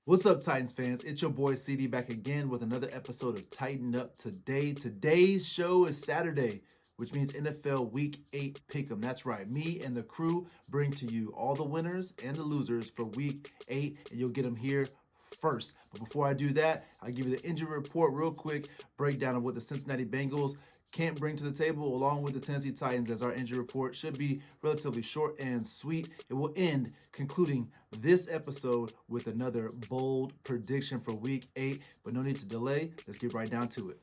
What's up, Titans fans? It's your boy CD back again with another episode of Tighten Up Today. Today's show is Saturday, which means NFL Week 8 Pick'em. That's right, me and the crew bring to you all the winners and the losers for Week 8, and you'll get them here first. But before I do that, I'll give you the injury report real quick, breakdown of what the Cincinnati Bengals can't bring to the table, along with the Tennessee Titans, as our injury report should be relatively short and sweet. It will end concluding this episode with another bold prediction for Week 8, but no need to delay. Let's get right down to it.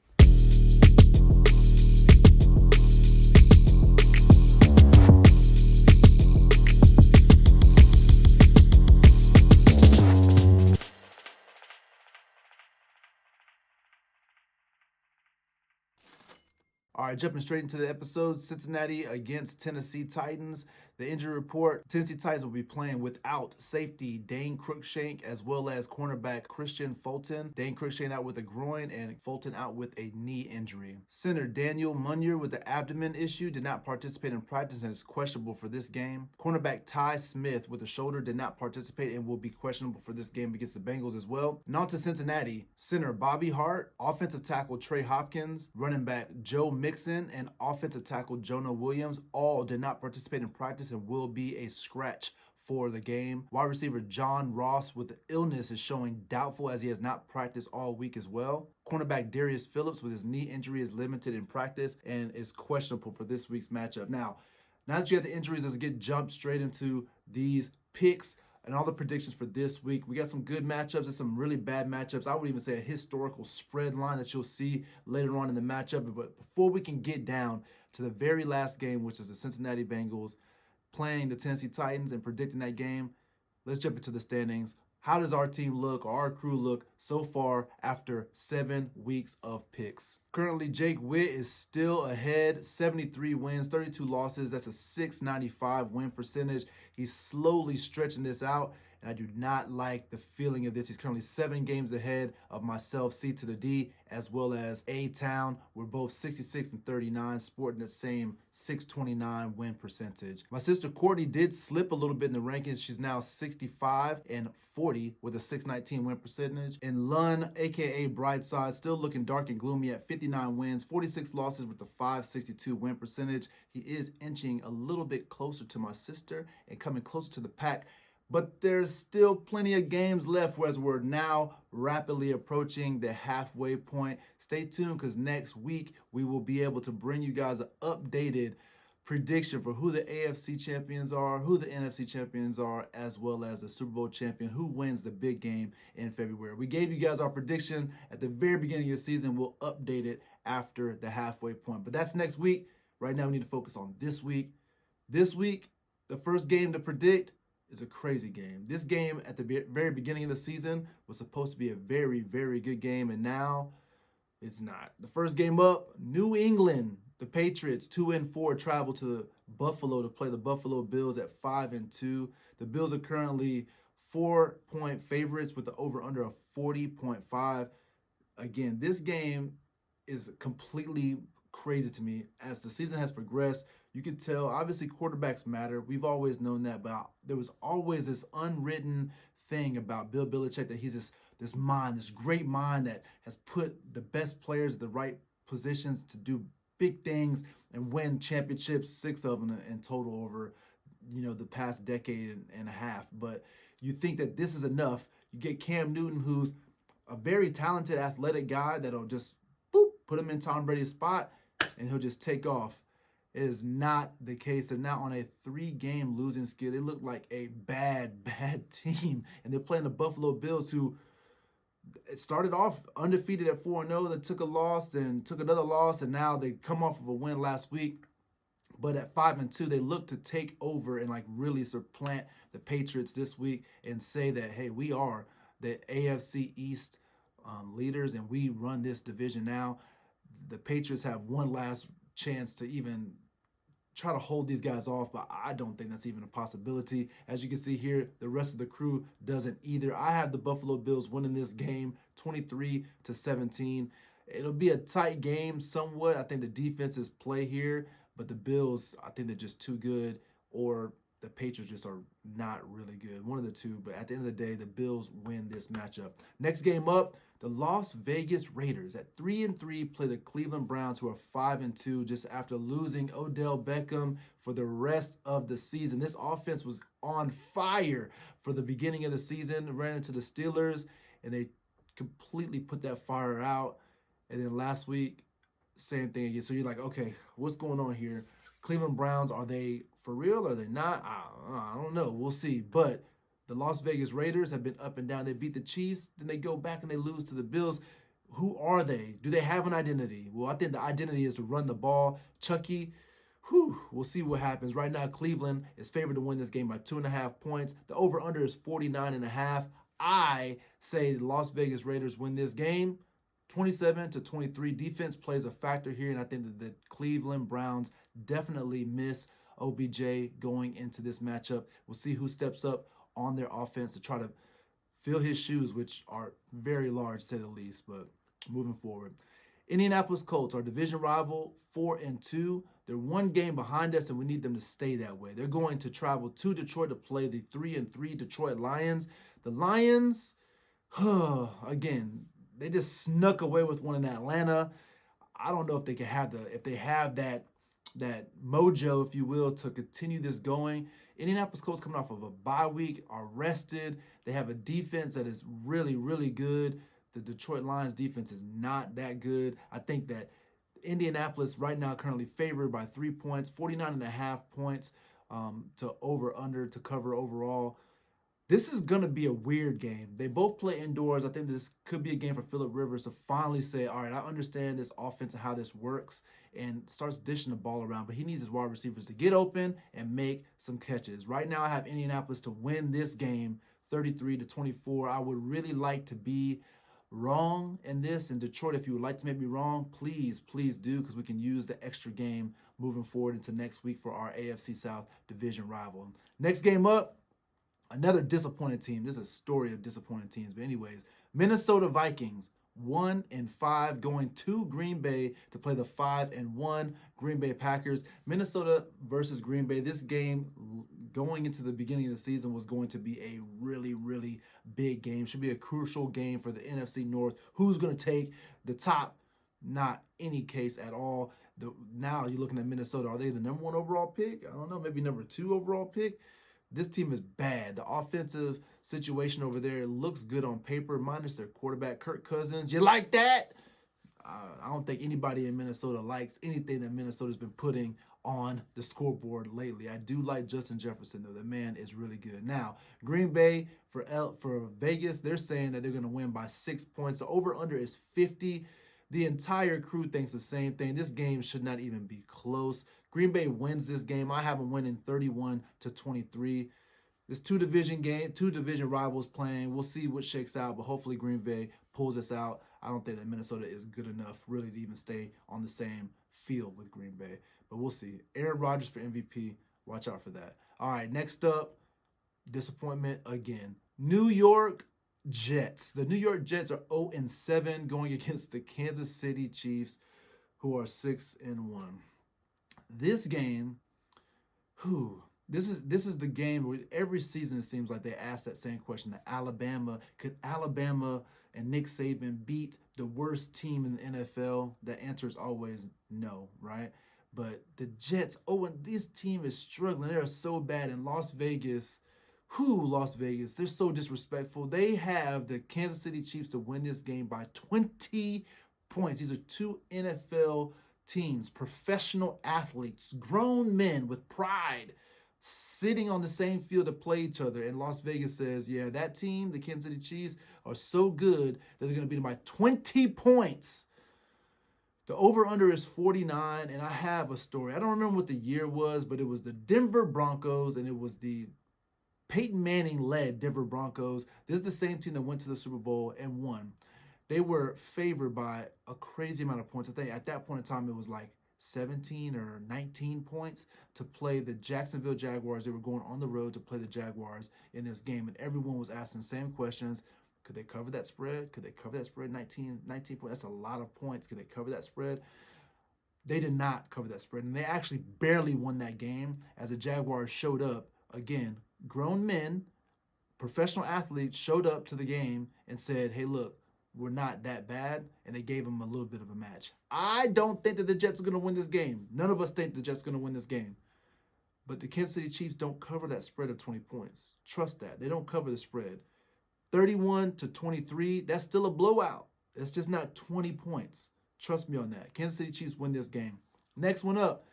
All right, jumping straight into the episode, Cincinnati against Tennessee Titans. The injury report, Tennessee Titans will be playing without safety Dane Cruikshank as well as cornerback Christian Fulton. Dane Cruikshank out with a groin and Fulton out with a knee injury. Center Daniel Munyer with the abdomen issue did not participate in practice and is questionable for this game. Cornerback Ty Smith with a shoulder did not participate and will be questionable for this game against the Bengals as well. Now to Cincinnati, center Bobby Hart, offensive tackle Trey Hopkins, running back Joe Mixon, and offensive tackle Jonah Williams all did not participate in practice and will be a scratch for the game. Wide receiver John Ross with the illness is showing doubtful as he has not practiced all week as well. Cornerback Darius Phillips with his knee injury is limited in practice and is questionable for this week's matchup. Now that you have the injuries, let's get jumped straight into these picks and all the predictions for this week. We got some good matchups and some really bad matchups. I would even say a historical spread line that you'll see later on in the matchup. But before we can get down to the very last game, which is the Cincinnati Bengals playing the Tennessee Titans and predicting that game, let's jump into the standings. How does our team look, or our crew look, so far after 7 weeks of picks? Currently, Jake Witt is still ahead, 73 wins, 32 losses. That's a 695 win percentage. He's slowly stretching this out, and I do not like the feeling of this. He's currently 7 games ahead of myself, C to the D, as well as A-Town. We're both 66 and 39, sporting the same 629 win percentage. My sister Courtney did slip a little bit in the rankings. She's now 65 and 40 with a 619 win percentage. And Lun, aka Brightside, still looking dark and gloomy at 59 wins, 46 losses with a 562 win percentage. He is inching a little bit closer to my sister and coming closer to the pack. But there's still plenty of games left, whereas we're now rapidly approaching the halfway point. Stay tuned, because next week we will be able to bring you guys an updated prediction for who the AFC champions are, who the NFC champions are, as well as the Super Bowl champion, who wins the big game in February. We gave you guys our prediction at the very beginning of the season. We'll update it after the halfway point. But that's next week. Right now we need to focus on this week. This week, the first game to predict is a crazy game. This game at the very beginning of the season was supposed to be a very, very good game, and now it's not. The first game up, New England, the Patriots, 2-4, travel to Buffalo to play the Buffalo Bills at 5-2. The Bills are currently 4-point favorites with the over-under of 40.5. Again, this game is completely crazy to me. As the season has progressed, you can tell, obviously, quarterbacks matter. We've always known that, but there was always this unwritten thing about Bill Belichick, that he's this mind, this great mind that has put the best players at the right positions to do big things and win championships, 6 of them in total over, the past decade and a half. But you think that this is enough. You get Cam Newton, who's a very talented, athletic guy that'll just put him in Tom Brady's spot, and he'll just take off. It is not the case. They're now on a 3-game losing skid. They look like a bad team. And they're playing the Buffalo Bills, who it started off undefeated at 4-0. They took a loss, then took another loss, and now they come off of a win last week. But at 5-2, they look to take over and really supplant the Patriots this week and say that, hey, we are the AFC East leaders, and we run this division now. The Patriots have one last chance to even try to hold these guys off, but I don't think that's even a possibility. As you can see here, the rest of the crew doesn't either. I have the Buffalo Bills winning this game 23-17. It'll be a tight game somewhat. I think the defenses play here, but the Bills, I think they're just too good, or the Patriots just are not really good. One of the two, but at the end of the day, the Bills win this matchup. Next game up, the Las Vegas Raiders at 3-3 play the Cleveland Browns, who are 5-2, just after losing Odell Beckham for the rest of the season. This offense was on fire for the beginning of the season, ran into the Steelers, and they completely put that fire out. And then last week, same thing again. So you're like, okay, what's going on here? Cleveland Browns, are they for real? Are they not? I don't know. We'll see. But the Las Vegas Raiders have been up and down. They beat the Chiefs, then they go back and they lose to the Bills. Who are they? Do they have an identity? Well, I think the identity is to run the ball. Chucky, we'll see what happens. Right now, Cleveland is favored to win this game by 2.5 points. The over-under is 49.5. I say the Las Vegas Raiders win this game 27-23. Defense plays a factor here, and I think that the Cleveland Browns definitely miss OBJ going into this matchup. We'll see who steps up on their offense to try to fill his shoes, which are very large, to say the least. But moving forward, Indianapolis Colts, our division rival, 4-2. They're one game behind us, and we need them to stay that way. They're going to travel to Detroit to play the 3-3 Detroit Lions. The Lions, again, they just snuck away with one in Atlanta. I don't know if they can have that mojo, if you will, to continue this going. Indianapolis Colts coming off of a bye week, are rested. They have a defense that is really, really good. The Detroit Lions defense is not that good. I think that Indianapolis right now currently favored by 3 points, 49.5 points to over-under to cover overall. This is going to be a weird game. They both play indoors. I think this could be a game for Phillip Rivers to finally say, all right, I understand this offense and how this works, and starts dishing the ball around. But he needs his wide receivers to get open and make some catches. Right now, I have Indianapolis to win this game 33-24. I would really like to be wrong in this. In Detroit, if you would like to make me wrong, please do, because we can use the extra game moving forward into next week for our AFC South division rival. Next game up, another disappointing team. This is a story of disappointing teams. But anyways, Minnesota Vikings, 1-5, going to Green Bay to play the 5-1 Green Bay Packers. Minnesota versus Green Bay. This game going into the beginning of the season was going to be a really, really big game. Should be a crucial game for the NFC North. Who's going to take the top? Not any case at all. Now you're looking at Minnesota. Are they the number 1 overall pick? I don't know. Maybe number 2 overall pick. This team is bad. The offensive situation over there looks good on paper, minus their quarterback, Kirk Cousins. You like that? I don't think anybody in Minnesota likes anything that Minnesota's been putting on the scoreboard lately. I do like Justin Jefferson, though. The man is really good. Now, Green Bay for Vegas, they're saying that they're going to win by 6 points. The over-under is 50. The entire crew thinks the same thing. This game should not even be close. Green Bay wins this game. I have them winning 31-23. It's two division rivals playing. We'll see what shakes out, but hopefully Green Bay pulls us out. I don't think that Minnesota is good enough really to even stay on the same field with Green Bay, but we'll see. Aaron Rodgers for MVP. Watch out for that. All right, next up, disappointment again. New York Jets. The New York Jets are 0-7 going against the Kansas City Chiefs, who are 6-1. This game, this is the game where every season it seems like they ask that same question. Could Alabama and Nick Saban beat the worst team in the NFL? The answer is always no, right? But the Jets, and this team is struggling. They are so bad in Las Vegas. Las Vegas, they're so disrespectful. They have the Kansas City Chiefs to win this game by 20 points. These are two NFL teams, professional athletes, grown men with pride, sitting on the same field to play each other. And Las Vegas says, yeah, that team, the Kansas City Chiefs, are so good that they're going to beat them by 20 points. The over-under is 49, and I have a story. I don't remember what the year was, but it was the Denver Broncos, and it was the Peyton Manning-led Denver Broncos. This is the same team that went to the Super Bowl and won. They were favored by a crazy amount of points. I think at that point in time, it was like 17 or 19 points to play the Jacksonville Jaguars. They were going on the road to play the Jaguars in this game, and everyone was asking the same questions. Could they cover that spread? Could they cover that spread? 19 points. That's a lot of points. Could they cover that spread? They did not cover that spread, and they actually barely won that game as the Jaguars showed up Again, grown men, professional athletes showed up to the game and said, hey, look, we're not that bad, and they gave them a little bit of a match. I don't think that the Jets are going to win this game. None of us think the Jets are going to win this game. But the Kansas City Chiefs don't cover that spread of 20 points. Trust that. They don't cover the spread. 31-23, that's still a blowout. It's just not 20 points. Trust me on that. Kansas City Chiefs win this game. Next one up,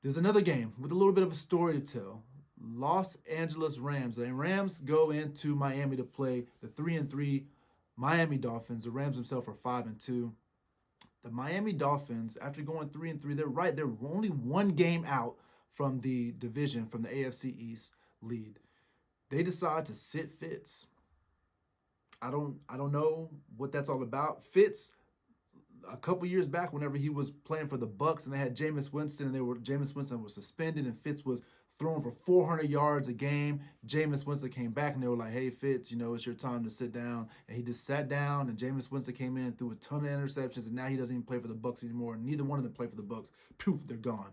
there's another game with a little bit of a story to tell. Los Angeles Rams. The Rams go into Miami to play the 3-3 Miami Dolphins. The Rams themselves are 5-2. The Miami Dolphins, after going 3-3, they're only one game out from the division, from the AFC East lead. They decide to sit Fitz. I don't know what that's all about. Fitz, a couple years back, whenever he was playing for the Bucs and they had Jameis Winston, and Jameis Winston was suspended, and Fitz was throwing for 400 yards a game. Jameis Winston came back and they were like, hey, Fitz, it's your time to sit down. And he just sat down, and Jameis Winston came in and threw a ton of interceptions, and now he doesn't even play for the Bucs anymore. Neither one of them play for the Bucs. Poof, they're gone.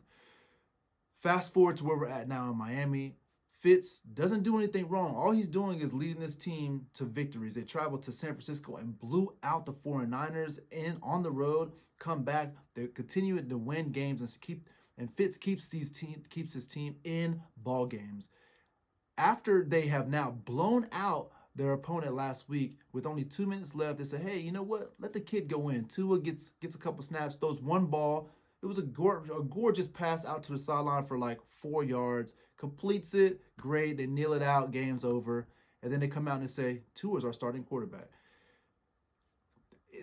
Fast forward to where we're at now in Miami. Fitz doesn't do anything wrong. All he's doing is leading this team to victories. They traveled to San Francisco and blew out the 49ers on the road, come back. They're continuing to win games and Fitz keeps his team in ball games. After they have now blown out their opponent last week with only 2 minutes left, they say, hey, you know what? Let the kid go in. Tua gets a couple snaps, throws one ball. It was a gorgeous pass out to the sideline for like 4 yards. Completes it, great. They kneel it out, game's over. And then they come out and say, Tua's our starting quarterback.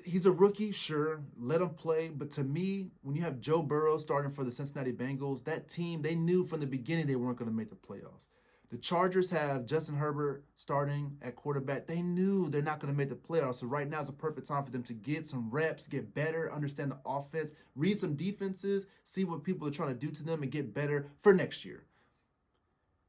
He's a rookie, sure. Let him play. But to me, when you have Joe Burrow starting for the Cincinnati Bengals, that team, they knew from the beginning they weren't going to make the playoffs. The Chargers have Justin Herbert starting at quarterback. They knew they're not going to make the playoffs. So right now is a perfect time for them to get some reps, get better, understand the offense, read some defenses, see what people are trying to do to them, and get better for next year.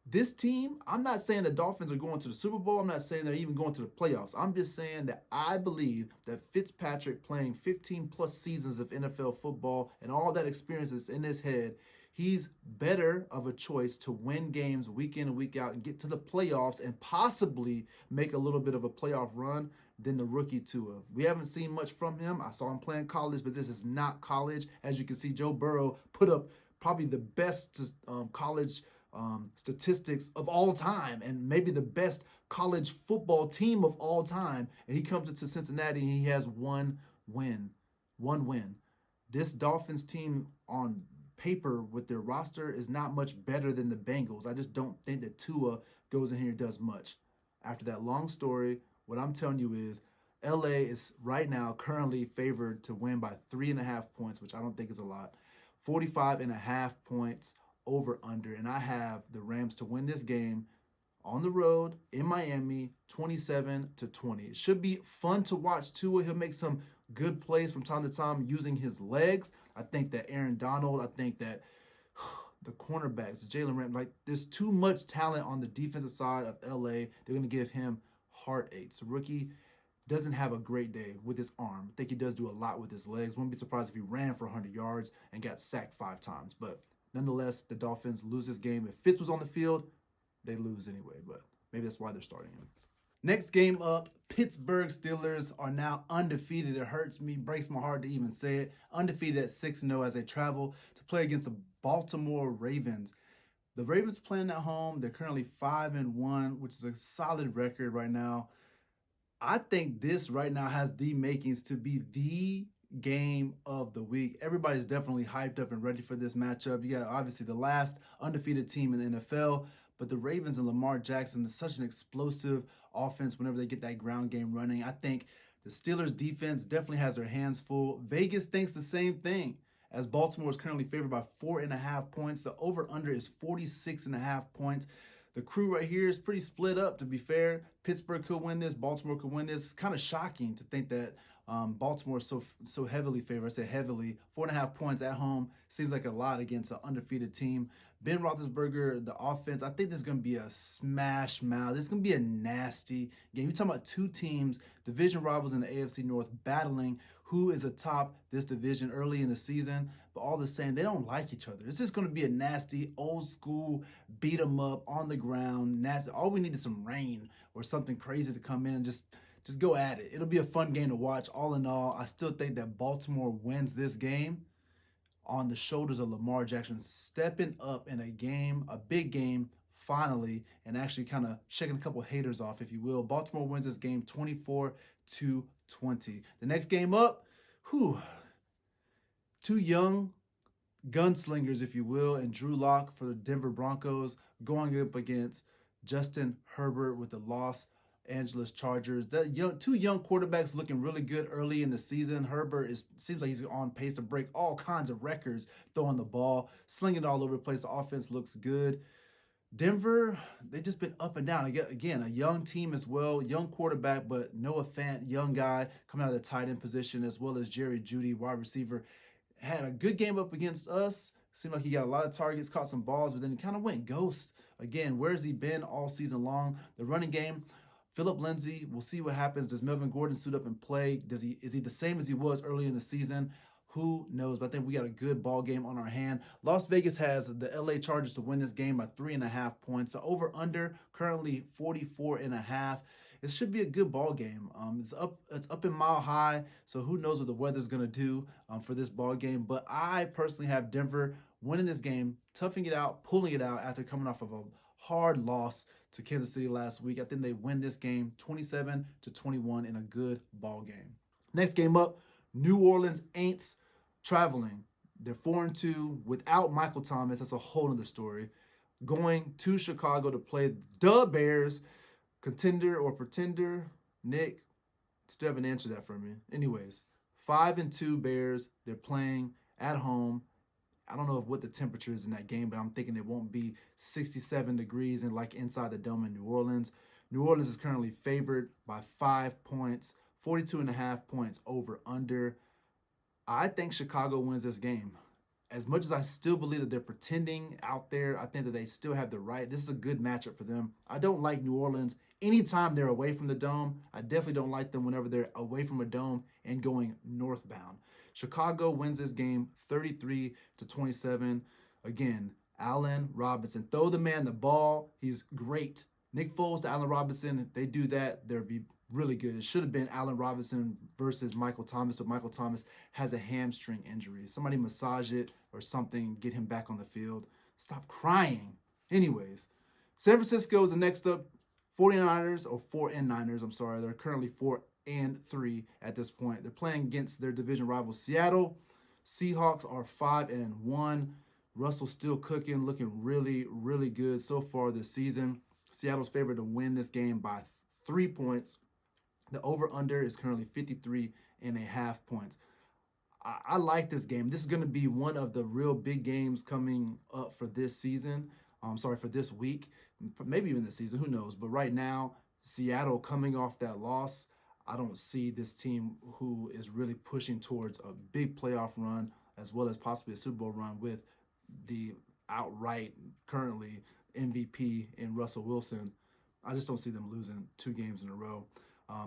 This team, I'm not saying the Dolphins are going to the Super Bowl. I'm not saying they're even going to the playoffs. I'm just saying that I believe that Fitzpatrick, playing 15-plus seasons of NFL football and all that experience is in his head, he's better of a choice to win games week in and week out and get to the playoffs and possibly make a little bit of a playoff run than the rookie Tua. We haven't seen much from him. I saw him playing college, but this is not college. As you can see, Joe Burrow put up probably the best college statistics of all time and maybe the best college football team of all time. And he comes into Cincinnati and he has one win. This Dolphins team on paper with their roster is not much better than the Bengals. I just don't think that Tua goes in here and does much. After that long story, what I'm telling you is LA is right now currently favored to win by 3.5 points, which I don't think is a lot. 45.5 points over under, and I have the Rams to win this game on the road in Miami 27-20. It should be fun to watch Tua. He'll make some good plays from time to time using his legs. I think that Aaron Donald, I think that the cornerbacks, Jalen Ramsey, there's too much talent on the defensive side of LA. They're going to give him heartaches. The rookie doesn't have a great day with his arm. I think he does do a lot with his legs. Wouldn't be surprised if he ran for 100 yards and got sacked 5 times. But nonetheless, the Dolphins lose this game. If Fitz was on the field, they lose anyway. But maybe that's why they're starting him. Next game up, Pittsburgh Steelers are now undefeated. It hurts me, breaks my heart to even say it. Undefeated at 6-0 as they travel to play against the Baltimore Ravens. The Ravens playing at home. They're currently 5-1, which is a solid record right now. I think this right now has the makings to be the game of the week. Everybody's definitely hyped up and ready for this matchup. You got obviously the last undefeated team in the NFL, but the Ravens and Lamar Jackson is such an explosive offense whenever they get that ground game running. I think the Steelers defense definitely has their hands full. Vegas thinks the same thing, as Baltimore is currently favored by 4.5 points. The over-under is 46.5 points. The crew right here is pretty split up, to be fair. Pittsburgh could win this. Baltimore could win this. It's kind of shocking to think that Baltimore is so heavily favored. I say heavily. 4.5 points at home seems like a lot against an undefeated team. Ben Roethlisberger, the offense, I think this is going to be a smash mouth. This is going to be a nasty game. You're talking about two teams, division rivals in the AFC North, battling who is atop this division early in the season. But all the same, they don't like each other. It's just going to be a nasty, old school, beat 'em up on the ground. Nasty. All we need is some rain or something crazy to come in and just go at it. It'll be a fun game to watch. All in all, I still think that Baltimore wins this game on the shoulders of Lamar Jackson stepping up in a game, a big game, finally, and actually kind of shaking a couple haters off, if you will. Baltimore wins this game 24-20. The next game up, two young gunslingers, if you will, and Drew Lock for the Denver Broncos going up against Justin Herbert with the Los Angeles Chargers. Two young quarterbacks looking really good early in the season. Herbert seems like he's on pace to break all kinds of records throwing the ball, slinging it all over the place. The offense looks good. Denver, they've just been up and down. Again, a young team as well, young quarterback, but Noah Fant, young guy, coming out of the tight end position, as well as Jerry Jeudy, wide receiver, had a good game up against us. Seemed like he got a lot of targets, caught some balls, but then he kind of went ghost. Again, where's he been all season long? The running game, Phillip Lindsay, we'll see what happens. Does Melvin Gordon suit up and play? Is he the same as he was early in the season? Who knows? But I think we got a good ball game on our hand. Las Vegas has the LA Chargers to win this game by 3.5 points. The over-under currently 44.5. It should be a good ball game. It's up in Mile High, so who knows what the weather's gonna do for this ball game. But I personally have Denver winning this game, toughing it out, pulling it out after coming off of a hard loss to Kansas City last week. I think they win this game 27-21 in a good ball game. Next game up, New Orleans Aints traveling. They're 4-2 without Michael Thomas. That's a whole other story. Going to Chicago to play the Bears. Contender or pretender? Nick, still haven't answered that for me. Anyways, 5-2 Bears. They're playing at home. I don't know what the temperature is in that game, but I'm thinking it won't be 67 degrees and like inside the dome in New Orleans. New Orleans is currently favored by 5 points, 42.5 points over under. I think Chicago wins this game. As much as I still believe that they're pretending out there, I think that they still have the right. This is a good matchup for them. I don't like New Orleans anytime they're away from the dome. I definitely don't like them whenever they're away from a dome and going northbound. Chicago wins this game 33-27. Again, Allen Robinson. Throw the man the ball. He's great. Nick Foles to Allen Robinson. If they do that, they'll be really good. It should have been Allen Robinson versus Michael Thomas, but Michael Thomas has a hamstring injury. Somebody massage it or something, get him back on the field. Stop crying. Anyways, San Francisco is the next up. 49ers, or 4-9ers, I'm sorry. They're currently 4-3 at this point. They're playing against their division rival Seattle. Seahawks are 5-1. Russell's still cooking, looking really, really good so far this season. Seattle's favored to win this game by 3 points. The over-under is currently 53.5 points. I like this game. This is going to be one of the real big games coming up for this season. For this week, maybe even this season, who knows? But right now, Seattle coming off that loss, I don't see this team who is really pushing towards a big playoff run as well as possibly a Super Bowl run with the outright currently MVP in Russell Wilson. I just don't see them losing 2 games in a row.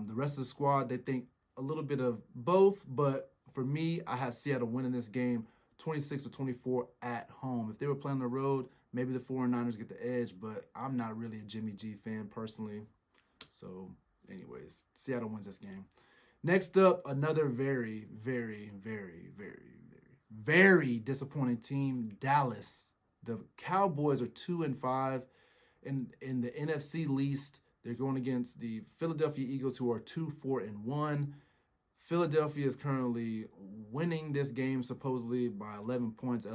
The rest of the squad, they think a little bit of both, but for me, I have Seattle winning this game 26-24 at home. If they were playing on the road, maybe the 49ers get the edge, but I'm not really a Jimmy G fan personally. So, anyways, Seattle wins this game. Next up, another very, very, very, very, very, very disappointing team, Dallas. The Cowboys are 2-5 in the NFC least. They're going against the Philadelphia Eagles, who are 2-4-1. Philadelphia is currently winning this game supposedly by 11 points.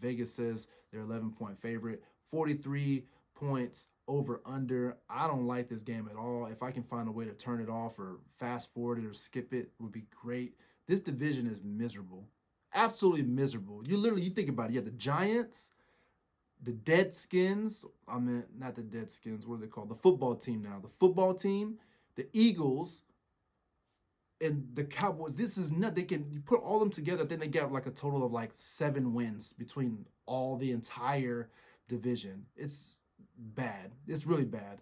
Vegas says they're 11-point favorite. 43 points over under. I don't like this game at all. If I can find a way to turn it off or fast forward it or skip it, would be great. This division is miserable. Absolutely miserable. You think about it. You have the Giants, the Deadskins. Not the Deadskins. What are they called? The football team now. The football team, the Eagles, And the Cowboys, this is not, you put all of them together, then they get like a total of like 7 wins between all the entire division. It's bad. It's really bad.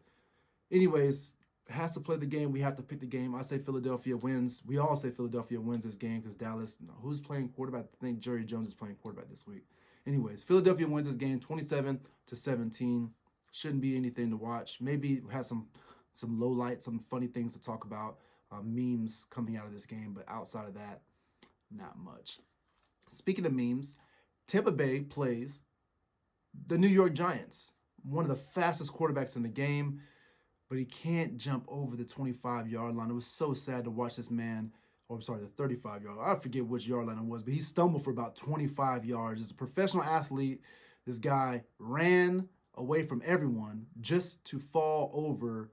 Anyways, has to play the game. We have to pick the game. I say Philadelphia wins. We all say Philadelphia wins this game because Dallas, who's playing quarterback? I think Jerry Jones is playing quarterback this week. Anyways, Philadelphia wins this game 27-17. Shouldn't be anything to watch. Maybe have some low lights, some funny things to talk about, memes coming out of this game, but outside of that, not much. Speaking of memes, Tampa Bay plays the New York Giants, one of the fastest quarterbacks in the game, but he can't jump over the 25-yard line. It was so sad to watch this man, the 35-yard line. I forget which yard line it was, but he stumbled for about 25 yards. As a professional athlete, this guy ran away from everyone just to fall over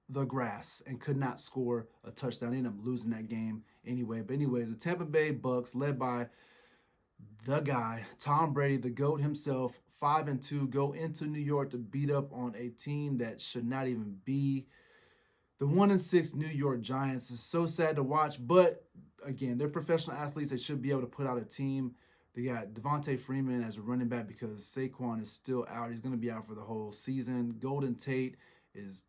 the grass and could not score a touchdown. He ended up losing that game anyway. But anyways, the Tampa Bay Bucks, led by the guy, Tom Brady, the GOAT himself, 5-2, go into New York to beat up on a team that should not even be. The 1-6 New York Giants is so sad to watch, but again, they're professional athletes. They should be able to put out a team. They got Devontae Freeman as a running back because Saquon is still out. He's going to be out for the whole season. Golden Tate is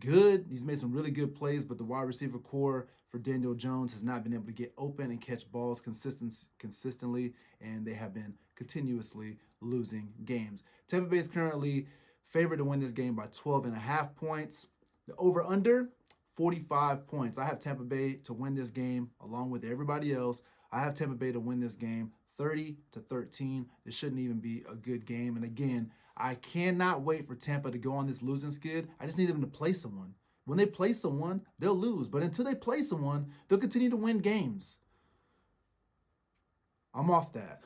good. He's made some really good plays, but the wide receiver core for Daniel Jones has not been able to get open and catch balls consistently, and they have been continuously losing games. Tampa Bay is currently favored to win this game by 12.5 points. The over-under, 45 points. I have Tampa Bay to win this game along with everybody else. I have Tampa Bay to win this game 30-13. This shouldn't even be a good game. And again, I cannot wait for Tampa to go on this losing skid. I just need them to play someone. When they play someone, they'll lose. But until they play someone, they'll continue to win games. I'm off that.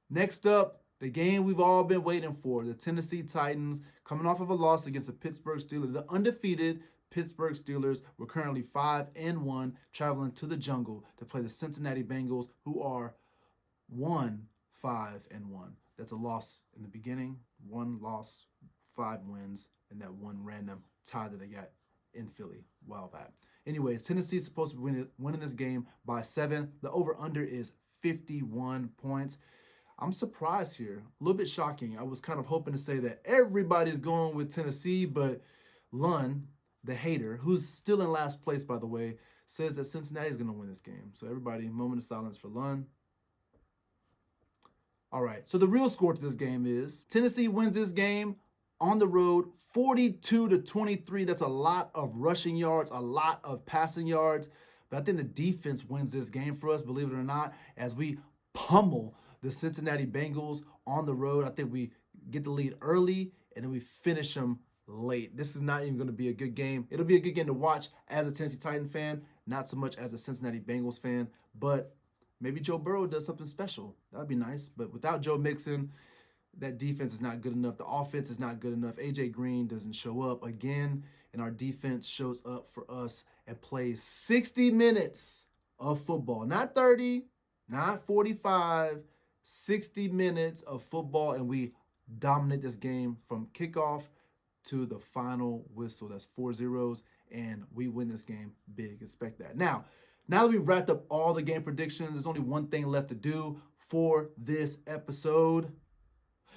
Next up, the game we've all been waiting for, the Tennessee Titans, coming off of a loss against the Pittsburgh Steelers. The undefeated Pittsburgh Steelers were currently 5-1, traveling to the jungle to play the Cincinnati Bengals, who are 5-1. That's a loss in the beginning, 1 loss, 5 wins, and that one random tie that they got in Philly. Wow, that. Anyways, Tennessee is supposed to be winning this game by 7. The over-under is 51 points. I'm surprised here. A little bit shocking. I was kind of hoping to say that everybody's going with Tennessee, but Lund, the hater, who's still in last place, by the way, says that Cincinnati is going to win this game. So everybody, moment of silence for Lund. All right, so the real score to this game is Tennessee wins this game on the road 42-23. That's a lot of rushing yards, a lot of passing yards. But I think the defense wins this game for us, believe it or not, as we pummel the Cincinnati Bengals on the road. I think we get the lead early, and then we finish them late. This is not even going to be a good game. It'll be a good game to watch as a Tennessee Titan fan, not so much as a Cincinnati Bengals fan, but maybe Joe Burrow does something special. That'd be nice. But without Joe Mixon, that defense is not good enough. The offense is not good enough. A.J. Green doesn't show up again, and our defense shows up for us and plays 60 minutes of football. Not 30, not 45, 60 minutes of football, and we dominate this game from kickoff to the final whistle. That's 4 zeros, and we win this game big. Expect that. Now that we've wrapped up all the game predictions, there's only one thing left to do for this episode.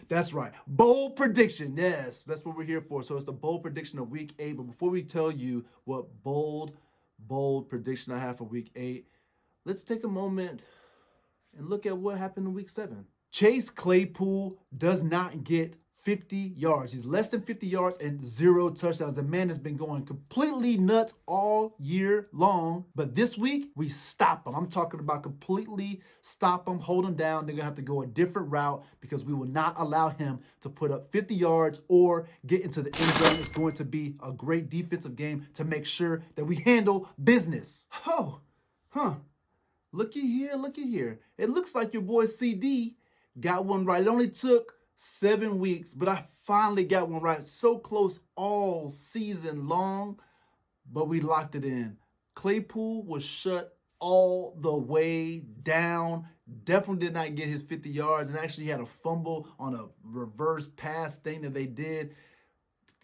That's right, bold prediction. Yes, that's what we're here for. So it's the bold prediction of Week 8. But before we tell you what bold prediction I have for Week 8, let's take a moment and look at what happened in Week 7. Chase Claypool does not get 50 yards. He's less than 50 yards and 0 touchdowns. The man has been going completely nuts all year long. But this week, we stop him. I'm talking about completely stop him, hold him down. They're going to have to go a different route because we will not allow him to put up 50 yards or get into the end zone. It's going to be a great defensive game to make sure that we handle business. Looky here. It looks like your boy CD got one right. It only took 7 weeks, but I finally got one right. So close all season long, but we locked it in. Claypool was shut all the way down. Definitely did not get his 50 yards and actually had a fumble on a reverse pass thing that they did.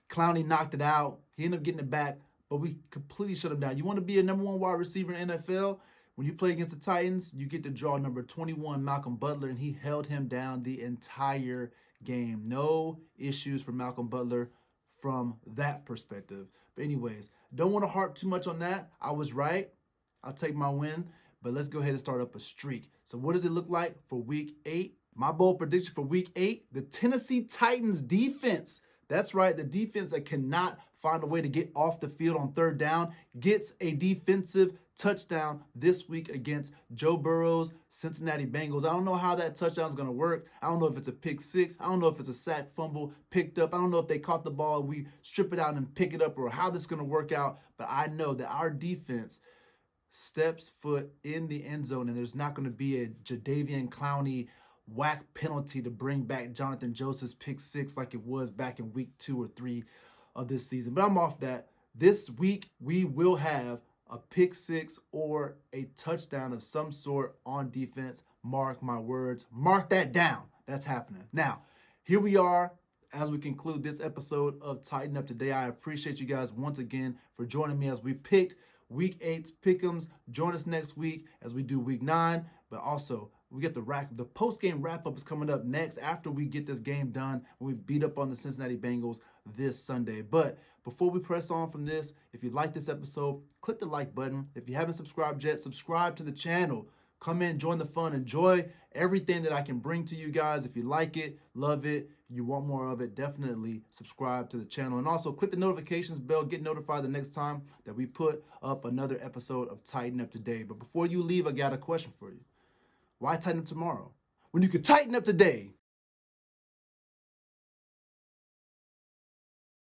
Clowney knocked it out. He ended up getting it back, but we completely shut them down. You want to be a number one wide receiver in the NFL? When you play against the Titans, you get to draw number 21, Malcolm Butler, and he held him down the entire game. No issues for Malcolm Butler from that perspective. But anyways, don't want to harp too much on that. I was right. I'll take my win. But let's go ahead and start up a streak. So what does it look like for week 8? My bold prediction for week 8, the Tennessee Titans defense. That's right, the defense that cannot find a way to get off the field on third down gets a defensive touchdown this week against Joe Burrow's Cincinnati Bengals. I don't know how that touchdown is going to work. I don't know if it's a pick six. I don't know if it's a sack fumble picked up. I don't know if they caught the ball and we strip it out and pick it up, or how this is going to work out. But I know that our defense steps foot in the end zone, and there's not going to be a Jadeveon Clowney whack penalty to bring back Jonathan Joseph's pick six like it was back in week 2 or 3 of this season. But I'm off that. This week, we will have a pick six or a touchdown of some sort on defense. Mark my words. Mark that down. That's happening. Now, here we are as we conclude this episode of Titan Up Today. I appreciate you guys once again for joining me as we picked Week 8's pick'ems. Join us next week as we do Week 9, but also we get the post-game wrap-up is coming up next after we get this game done when we beat up on the Cincinnati Bengals this Sunday. But before we press on from this, if you like this episode, click the like button. If you haven't subscribed yet, subscribe to the channel. Come in, join the fun, enjoy everything that I can bring to you guys. If you like it, love it, you want more of it, definitely subscribe to the channel. And also click the notifications bell, get notified the next time that we put up another episode of Titan Up Today. But before you leave, I got a question for you. Why tighten up tomorrow when you can tighten up today?